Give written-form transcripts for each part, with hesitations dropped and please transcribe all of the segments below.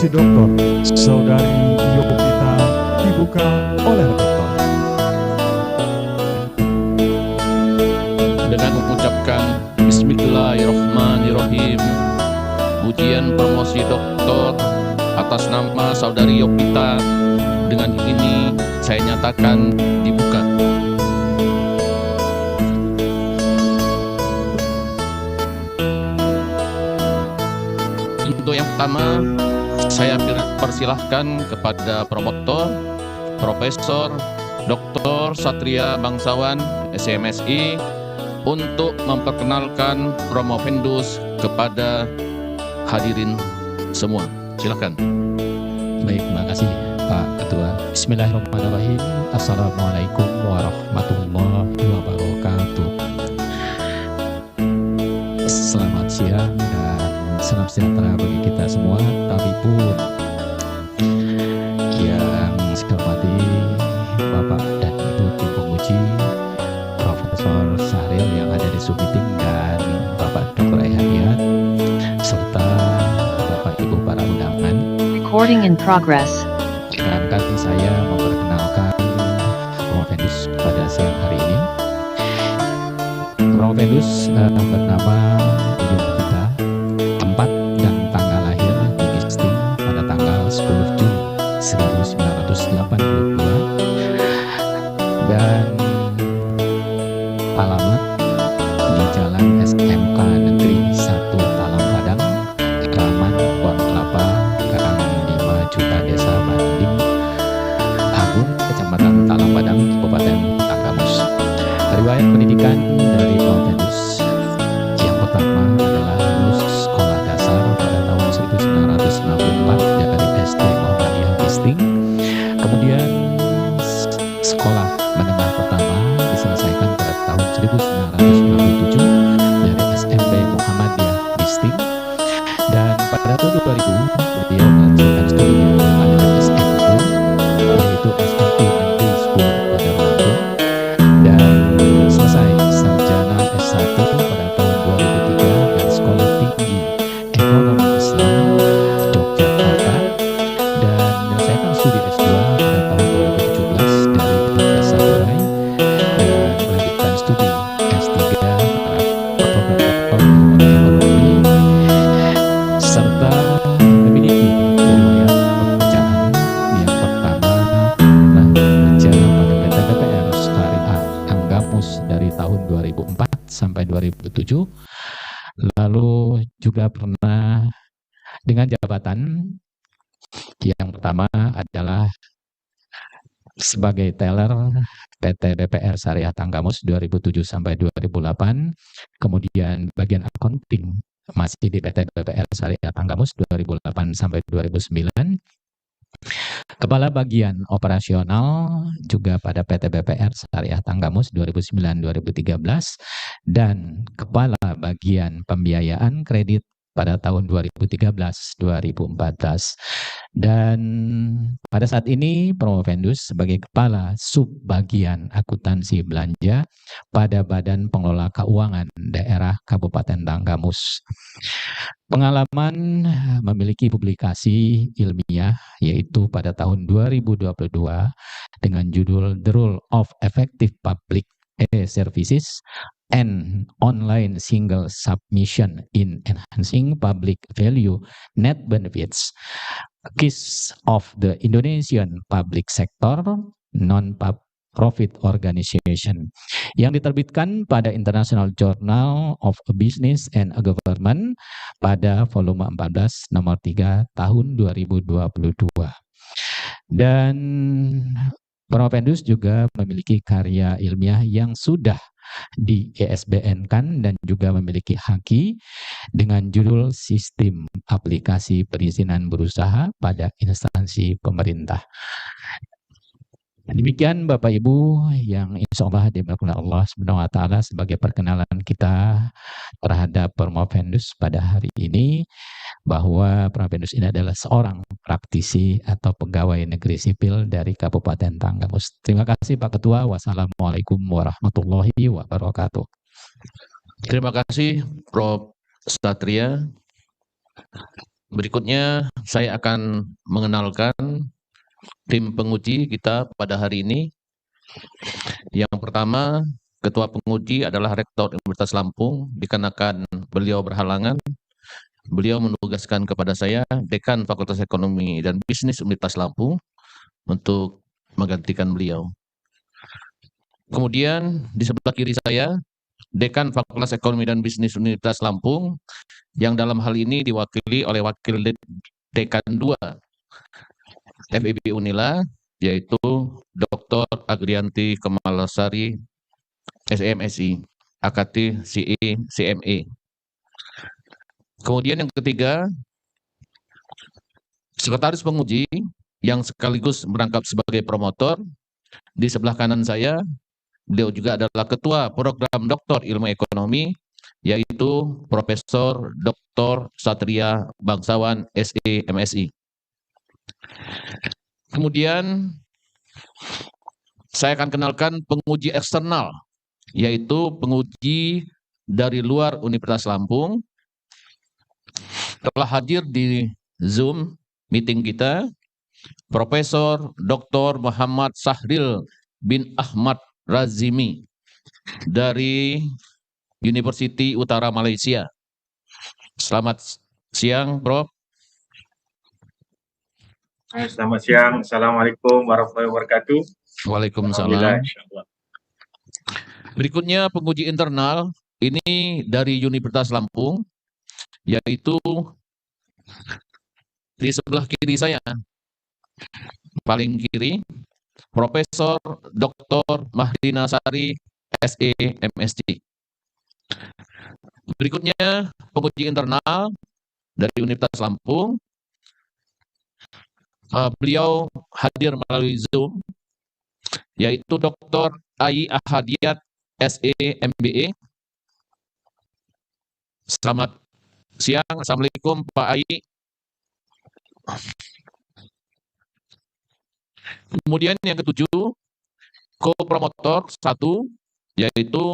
Promosi Doktor Saudari Yovita dibuka oleh rektor. Dengan mengucapkan Bismillahirrahmanirrahim, ujian promosi doktor atas nama Saudari Yovita dengan ini saya nyatakan dibuka. Untuk yang pertama, saya persilahkan kepada promotor Profesor Dr. Satria Bangsawan, SMSI, untuk memperkenalkan Promovendus kepada hadirin semua. Silakan. Baik, terima kasih Pak Ketua. Bismillahirrahmanirrahim. Assalamualaikum warahmatullahi wabarakatuh. Selamat siang dan salam sejahtera bagi kita semua. Tapi pun yang saya hormati Bapak dan Ibu tim penguji, Profesor Syahril yang ada di Submeeting dan Bapak Dr. Ehadiat, serta Bapak Ibu para undangan. Recording in progress. Izinkan saya memperkenalkan Promovendus pada siang hari ini. Promovendus bernama Yovita, tempat dan tanggal lahir di pada tanggal 10 Juni 1982 dan alamat di Jalan SMK Negeri 1 Talang Padang, Keramat, Pohon Kelapa, Karang 5 Juta, Desa Banding Agung, Kecamatan Talang Padang, Kabupaten Tanggamus. Riwayat pendidikan dari Promovendus yang pertama adalah lulus sekolah dasar pada tahun 1994 dari SD Muhammadiyah Gisting. Kemudian sekolah menengah pertama diselesaikan pada tahun 1997 dari SMP Muhammadiyah Gisting, dan pada tahun 2000 beliau melanjutkan studinya pada S1 yaitu S1 Negeri 10 pada Lampung dan selesai sarjana S1 pada tahun 2003 dari Sekolah Tinggi Ekonomi Islam Yogyakarta, dan menyelesaikan studi S2 pada tahun 2017 dari Universitas Saburai dan melanjutkan studi S3 pada program doktor ekonomi, serta memiliki riwayat pekerjaan yang pertama adalah bekerja pada PT BPR Syariah Tanggamus dari tahun 2004 sampai 2007, lalu juga pernah dengan jabatan yang pertama adalah sebagai teller PT BPR Syariah Tanggamus 2007 sampai 2008, kemudian bagian accounting masih di PT BPR Syariah Tanggamus 2008 sampai 2009, kepala bagian operasional juga pada PT BPR Syariah Tanggamus 2009-2013, dan kepala bagian pembiayaan kredit pada tahun 2013-2014. Dan pada saat ini Promovendus sebagai kepala subbagian akuntansi belanja pada Badan Pengelola Keuangan Daerah Kabupaten Tanggamus. Pengalaman memiliki publikasi ilmiah yaitu pada tahun 2022 dengan judul The Role of Effective Public E-Services and Online Single Submission in Enhancing Public Value Net Benefits, Case of the Indonesian Public Sector Non-Profit Organization, yang diterbitkan pada International Journal of Business and Government pada volume 14 nomor 3 tahun 2022. Dan Promovendus juga memiliki karya ilmiah yang sudah di ISBN-kan dan juga memiliki haki dengan judul Sistem Aplikasi Perizinan Berusaha pada Instansi Pemerintah. Demikian Bapak Ibu yang insya Allah diberkahi Allah Subhanahu wa Ta'ala sebagai perkenalan kita terhadap Promovendus pada hari ini, bahwa Promovendus ini adalah seorang praktisi atau pegawai negeri sipil dari Kabupaten Tanggamus. Terima kasih Pak Ketua. Wassalamualaikum warahmatullahi wabarakatuh. Terima kasih Prof. Satria. Berikutnya saya akan mengenalkan tim penguji kita pada hari ini. Yang pertama, Ketua Penguji adalah Rektor Universitas Lampung, dikarenakan beliau berhalangan. Beliau menugaskan kepada saya, Dekan Fakultas Ekonomi dan Bisnis Universitas Lampung, untuk menggantikan beliau. Kemudian di sebelah kiri saya, Dekan Fakultas Ekonomi dan Bisnis Universitas Lampung, yang dalam hal ini diwakili oleh Wakil Dekan 2 FIB Unila, yaitu Dr. Agrianti Kemalasari, SMSI, AKT CE, CME. Kemudian yang ketiga, Sekretaris Penguji yang sekaligus merangkap sebagai promotor. Di sebelah kanan saya, beliau juga adalah Ketua Program Doktor Ilmu Ekonomi, yaitu Profesor Dr. Satria Bangsawan, SE, MSI. Kemudian saya akan kenalkan penguji eksternal, yaitu penguji dari luar Universitas Lampung. Telah hadir di Zoom meeting kita, Profesor Dr. Muhammad Sahril bin Ahmad Razimi dari University Utara Malaysia. Selamat siang, Prof. Selamat siang. Assalamualaikum warahmatullahi wabarakatuh. Waalaikumsalam. Alhamdulillah, insyaallah. Berikutnya penguji internal, ini dari Universitas Lampung, yaitu di sebelah kiri saya, paling kiri, Profesor Dr. Mahdina Sari, SE, MSc. Berikutnya penguji internal dari Universitas Lampung. Beliau hadir melalui Zoom, yaitu Dr. Ai Ahadiat, SE, MBA. Selamat siang, Assalamualaikum Pak Ai. Kemudian yang ketujuh, co-promotor 1, yaitu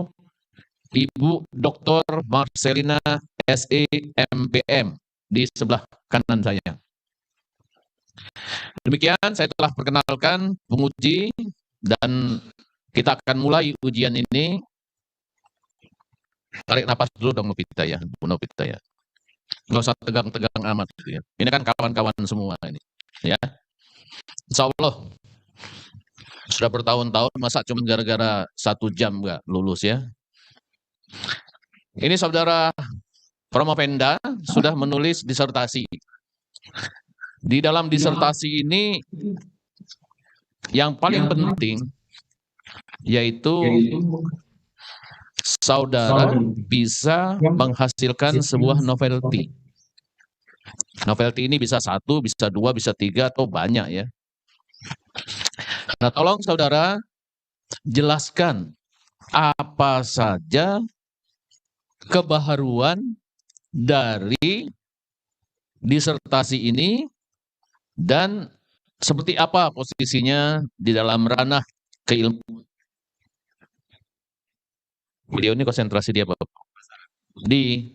Ibu Dr. Marcelina, SE, MPM, di sebelah kanan saya. Demikian saya telah perkenalkan penguji dan kita akan mulai ujian ini. Tarik napas dulu dong Novita ya, Bu Novita ya. Nggak usah tegang-tegang amat gitu ya. Ini kan kawan-kawan semua ini, ya. Insya Allah sudah bertahun-tahun, masa cuma gara-gara 1 jam nggak lulus ya. Ini saudara Promopenda sudah menulis disertasi. Di dalam disertasi ini yang paling penting yaitu saudara bisa menghasilkan sebuah novelty. Novelty ini bisa 1, bisa 2, bisa 3, atau banyak ya. Nah, tolong saudara jelaskan apa saja kebaharuan dari disertasi ini dan seperti apa posisinya di dalam ranah keilmuan. Beliau ini konsentrasi dia di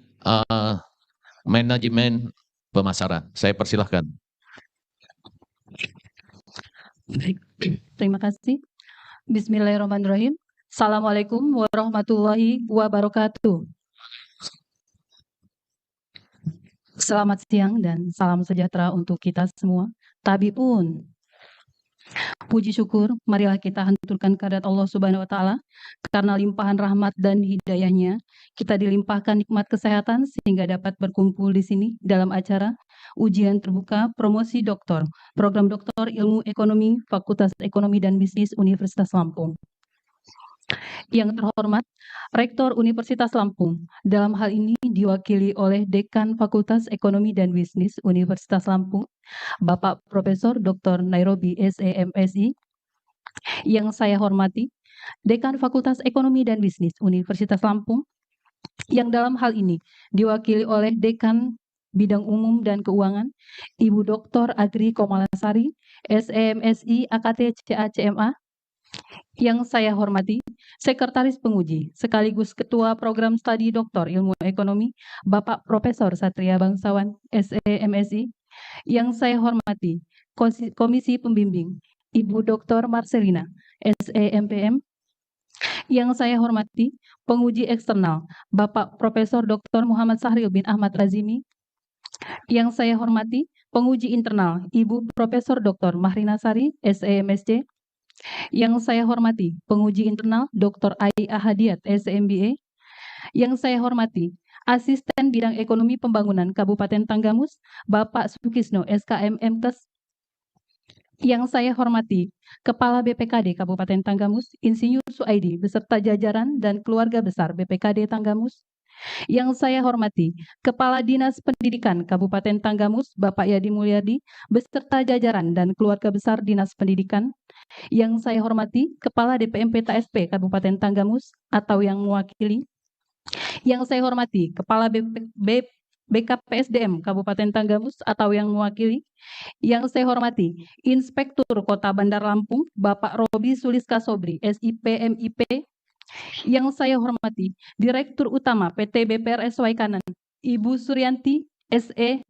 manajemen pemasaran. Saya persilahkan. Terima kasih. Bismillahirrahmanirrahim. Assalamualaikum warahmatullahi wabarakatuh. Selamat siang dan salam sejahtera untuk kita semua. Tabiun. Puji syukur, marilah kita haturkan kehadirat Allah Subhanahu wa taala karena limpahan rahmat dan hidayahnya kita dilimpahkan nikmat kesehatan sehingga dapat berkumpul di sini dalam acara ujian terbuka promosi doktor, program doktor ilmu ekonomi Fakultas Ekonomi dan Bisnis Universitas Lampung. Yang terhormat, Rektor Universitas Lampung, dalam hal ini diwakili oleh Dekan Fakultas Ekonomi dan Bisnis Universitas Lampung, Bapak Profesor Dr. Nairobi SEMSI. Yang saya hormati, Dekan Fakultas Ekonomi dan Bisnis Universitas Lampung, yang dalam hal ini diwakili oleh Dekan Bidang Umum dan Keuangan, Ibu Dr. Agri Komalasari, SEMSI AKT CA CMA. Yang saya hormati Sekretaris Penguji sekaligus Ketua Program Studi Doktor Ilmu Ekonomi, Bapak Profesor Satria Bangsawan, SE MSI. Yang saya hormati Komisi Pembimbing, Ibu Dr. Marcelina, SE MPM. Yang saya hormati Penguji Eksternal, Bapak Profesor Dr. Muhammad Sahril bin Ahmad Razimi. Yang saya hormati Penguji Internal, Ibu Profesor Dr. Mahrina Sari, SE MSc. Yang saya hormati Penguji Internal, Dr. Ai Ahadiat, SE MBA. Yang saya hormati Asisten Bidang Ekonomi Pembangunan Kabupaten Tanggamus, Bapak Sukisno, SKM MTes. Yang saya hormati Kepala BPKD Kabupaten Tanggamus, Insinyur Suaidi, beserta jajaran dan keluarga besar BPKD Tanggamus. Yang saya hormati Kepala Dinas Pendidikan Kabupaten Tanggamus, Bapak Yadi Mulyadi, beserta jajaran dan keluarga besar Dinas Pendidikan. Yang saya hormati Kepala DPMP TSP Kabupaten Tanggamus atau yang mewakili. Yang saya hormati Kepala BKPSDM Kabupaten Tanggamus atau yang mewakili. Yang saya hormati Inspektur Kota Bandar Lampung, Bapak Robi Suliska Sobri, SIP MIP. Yang saya hormati Direktur Utama PT BPRS Waikanan, Ibu Suryanti, SE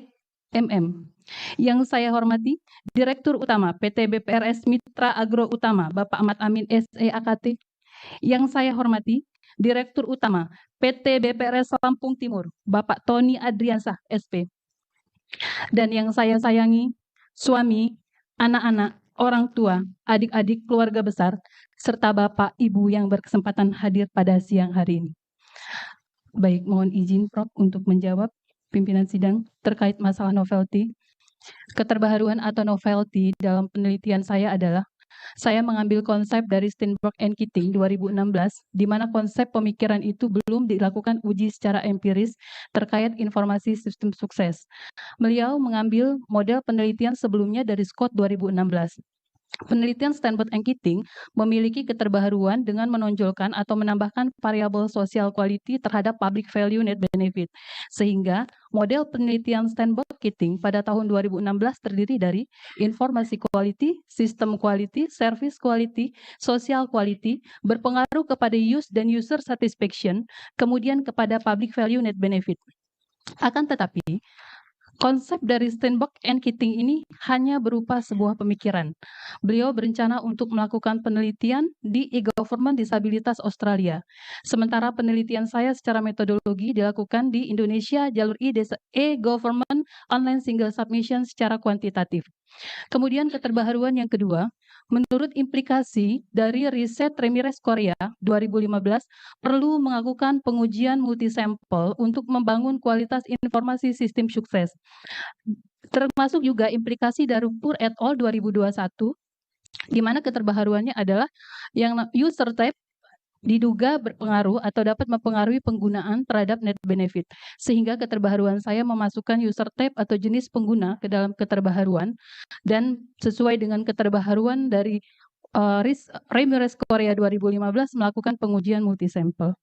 MM. Yang saya hormati Direktur Utama PT BPRS Mitra Agro Utama, Bapak Ahmad Amin, SE AKT. Yang saya hormati Direktur Utama PT BPRS Lampung Timur, Bapak Tony Adriansah, SP. Dan yang saya sayangi, suami, anak-anak, orang tua, adik-adik, keluarga besar, serta Bapak Ibu yang berkesempatan hadir pada siang hari ini. Baik, mohon izin Prof untuk menjawab pimpinan sidang terkait masalah novelty. Keterbaharuan atau novelty dalam penelitian saya adalah saya mengambil konsep dari Steinberg and Keating 2016, di mana konsep pemikiran itu belum dilakukan uji secara empiris terkait informasi sistem sukses. Beliau mengambil model penelitian sebelumnya dari Scott 2016. Penelitian Steinberg and Keating memiliki keterbaharuan dengan menonjolkan atau menambahkan variabel social quality terhadap public value net benefit. Sehingga model penelitian Steinberg-Keating pada tahun 2016 terdiri dari informasi quality, sistem quality, service quality, social quality, berpengaruh kepada use dan user satisfaction, kemudian kepada public value net benefit. Akan tetapi, konsep dari Steinberg and Keating ini hanya berupa sebuah pemikiran. Beliau berencana untuk melakukan penelitian di e-government disabilitas Australia. Sementara penelitian saya secara metodologi dilakukan di Indonesia jalur e-government online single submission secara kuantitatif. Kemudian keterbaharuan yang kedua, menurut implikasi dari riset Ramirez Korea 2015, perlu melakukan pengujian multisampel untuk membangun kualitas informasi sistem sukses. Termasuk juga implikasi dari Pur et al. 2021, di mana keterbaharuannya adalah yang user type diduga berpengaruh atau dapat mempengaruhi penggunaan terhadap net benefit. Sehingga keterbaharuan saya memasukkan user type atau jenis pengguna ke dalam keterbaharuan dan sesuai dengan keterbaharuan dari Ramirez Korea 2015 melakukan pengujian multisampel.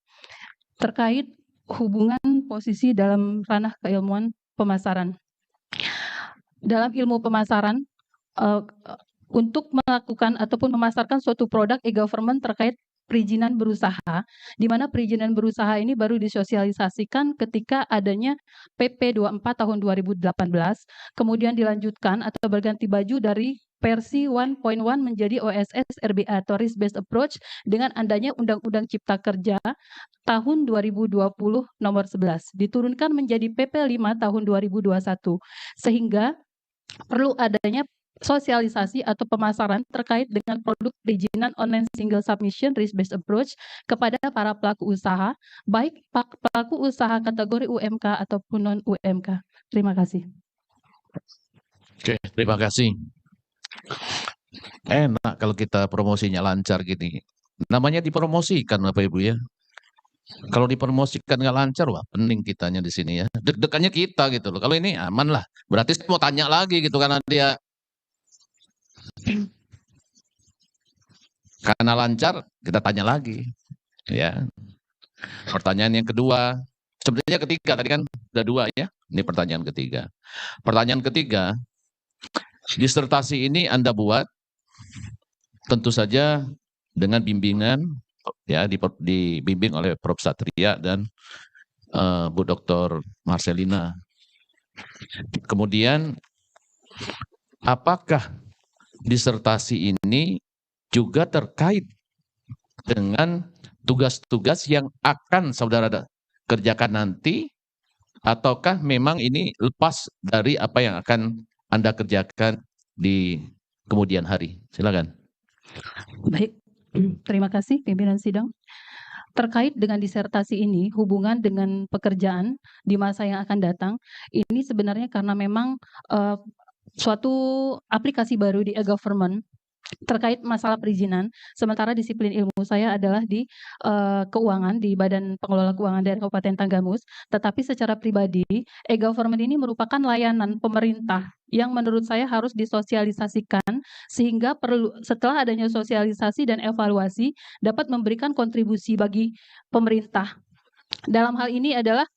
Terkait hubungan posisi dalam ranah keilmuan pemasaran. Dalam ilmu pemasaran, untuk melakukan ataupun memasarkan suatu produk e-government terkait perizinan berusaha, di mana perizinan berusaha ini baru disosialisasikan ketika adanya PP 24 tahun 2018, kemudian dilanjutkan atau berganti baju dari versi 1.1 menjadi OSS RBA atau Risk Based Approach dengan adanya Undang-Undang Cipta Kerja tahun 2020 nomor 11, diturunkan menjadi PP 5 tahun 2021, sehingga perlu adanya sosialisasi atau pemasaran terkait dengan produk perizinan online single submission risk-based approach kepada para pelaku usaha, baik pelaku usaha kategori UMK ataupun non-UMK. Terima kasih. Oke, terima kasih. Enak kalau kita promosinya lancar gini. Namanya dipromosikan Bapak Ibu ya. Kalau dipromosikan nggak lancar, wah pening kitanya di sini ya. Deg-degannya kita gitu loh. Kalau ini aman lah. Berarti saya mau tanya lagi gitu karena dia karena lancar, kita tanya lagi. Ya. Pertanyaan yang kedua, sebenarnya ketiga tadi kan ada dua ya. Ini pertanyaan ketiga. Pertanyaan ketiga, disertasi ini Anda buat tentu saja dengan bimbingan ya dibimbing oleh Prof. Satria dan Bu Dr. Marcelina. Kemudian apakah disertasi ini juga terkait dengan tugas-tugas yang akan saudara kerjakan nanti, ataukah memang ini lepas dari apa yang akan Anda kerjakan di kemudian hari? Silakan. Baik, terima kasih pimpinan sidang. Terkait dengan disertasi ini, hubungan dengan pekerjaan di masa yang akan datang, ini sebenarnya karena memang suatu aplikasi baru di e-government terkait masalah perizinan, sementara disiplin ilmu saya adalah di keuangan, di Badan Pengelola Keuangan Daerah Kabupaten Tanggamus, tetapi secara pribadi, e-government ini merupakan layanan pemerintah yang menurut saya harus disosialisasikan sehingga setelah adanya sosialisasi dan evaluasi dapat memberikan kontribusi bagi pemerintah. Dalam hal ini adalah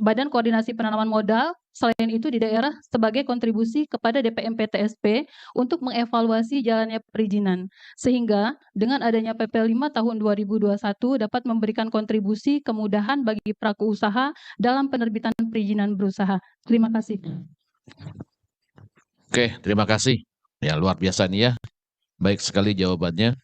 Badan Koordinasi Penanaman Modal, selain itu di daerah sebagai kontribusi kepada DPMP TSP untuk mengevaluasi jalannya perizinan. Sehingga dengan adanya PP 5 tahun 2021 dapat memberikan kontribusi kemudahan bagi pelaku usaha dalam penerbitan perizinan berusaha. Terima kasih. Oke, terima kasih. Ya, luar biasa nih ya. Baik sekali jawabannya.